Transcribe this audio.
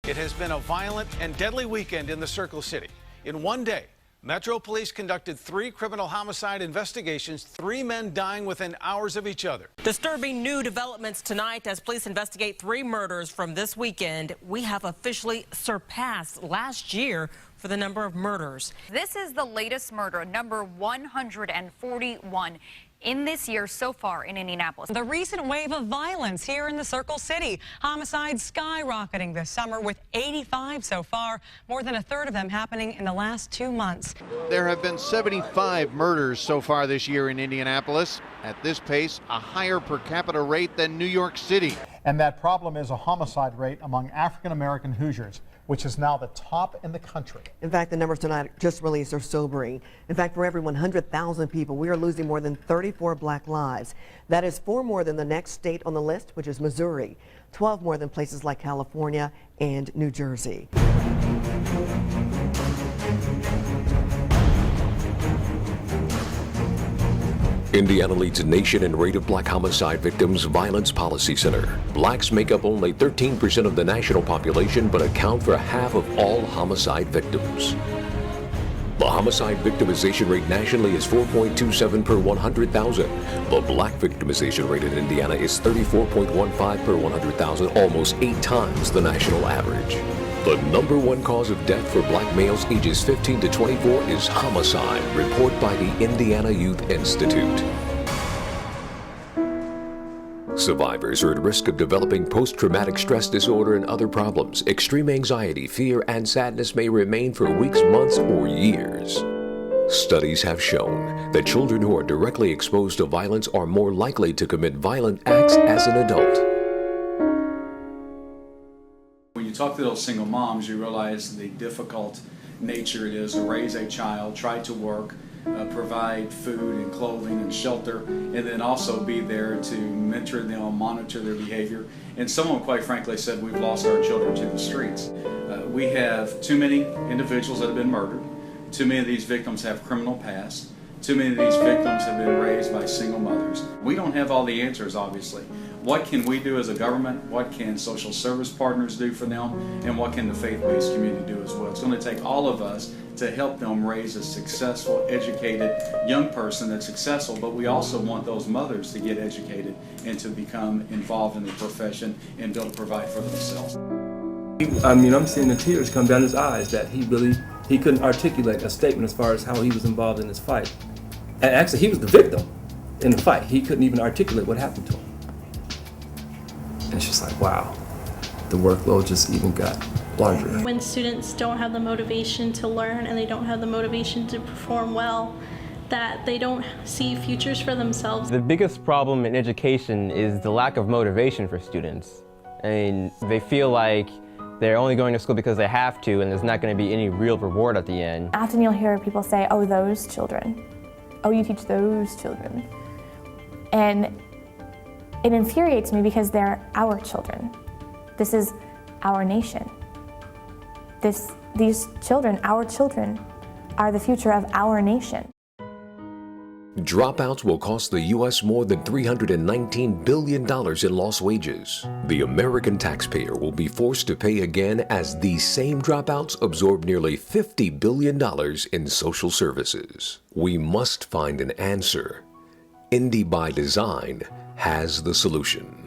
It has been a violent and deadly weekend in the Circle City. In one day, Metro Police conducted 3 criminal homicide investigations, 3 men dying within hours of each other. Disturbing new developments tonight as police investigate 3 murders from this weekend. We have officially surpassed last year for the number of murders. This is the latest murder, number 141 in this year so far in Indianapolis. The recent wave of violence here in the Circle City. Homicides skyrocketing this summer with 85 so far, more than a third of them happening in the last 2 months. There have been 75 murders so far this year in Indianapolis. At this pace, a higher per capita rate than New York City. And that problem is a homicide rate among African-American Hoosiers, which is now the top in the country. In fact, the numbers tonight just released are sobering. In fact, for every 100,000 people, we are losing more than 34 black lives. That is 4 more than the next state on the list, which is Missouri, 12 more than places like California and New Jersey. Indiana leads the nation in rate of black homicide victims. Violence Policy Center. Blacks make up only 13% of the national population, but account for half of all homicide victims. The homicide victimization rate nationally is 4.27 per 100,000. The black victimization rate in Indiana is 34.15 per 100,000, almost 8 times the national average. The number 1 cause of death for black males ages 15 to 24 is homicide, report by the Indiana Youth Institute. Survivors are at risk of developing post-traumatic stress disorder and other problems. Extreme anxiety, fear, and sadness may remain for weeks, months, or years. Studies have shown that children who are directly exposed to violence are more likely to commit violent acts as an adult. When you talk to those single moms, you realize the difficult nature it is to raise a child, try to work, provide food and clothing and shelter, and then also be there to mentor them, monitor their behavior. And someone quite frankly said we've lost our children to the streets. We have too many individuals that have been murdered. Too many of these victims have criminal past. Too many of these victims have been raised by single mothers. We don't have all the answers, obviously. What can we do as a government? What can social service partners do for them? And what can the faith-based community do as well? It's going to take all of us to help them raise a successful, educated young person that's successful, but we also want those mothers to get educated and to become involved in the profession and be able to provide for themselves. I mean, I'm seeing the tears come down his eyes that he couldn't articulate a statement as far as how he was involved in this fight. And actually, he was the victim in the fight. He couldn't even articulate what happened to him. And it's just like, wow, the workload just even got larger. When students don't have the motivation to learn and they don't have the motivation to perform well, that they don't see futures for themselves. The biggest problem in education is the lack of motivation for students. I mean, they feel like they're only going to school because they have to, and there's not going to be any real reward at the end. Often you'll hear people say, oh, those children. Oh, you teach those children. And it infuriates me because they're our children. This is our nation. These children, our children, are the future of our nation. Dropouts will cost the U.S. more than $319 billion in lost wages. The American taxpayer will be forced to pay again as these same dropouts absorb nearly $50 billion in social services. We must find an answer. Indy By Design has the solution.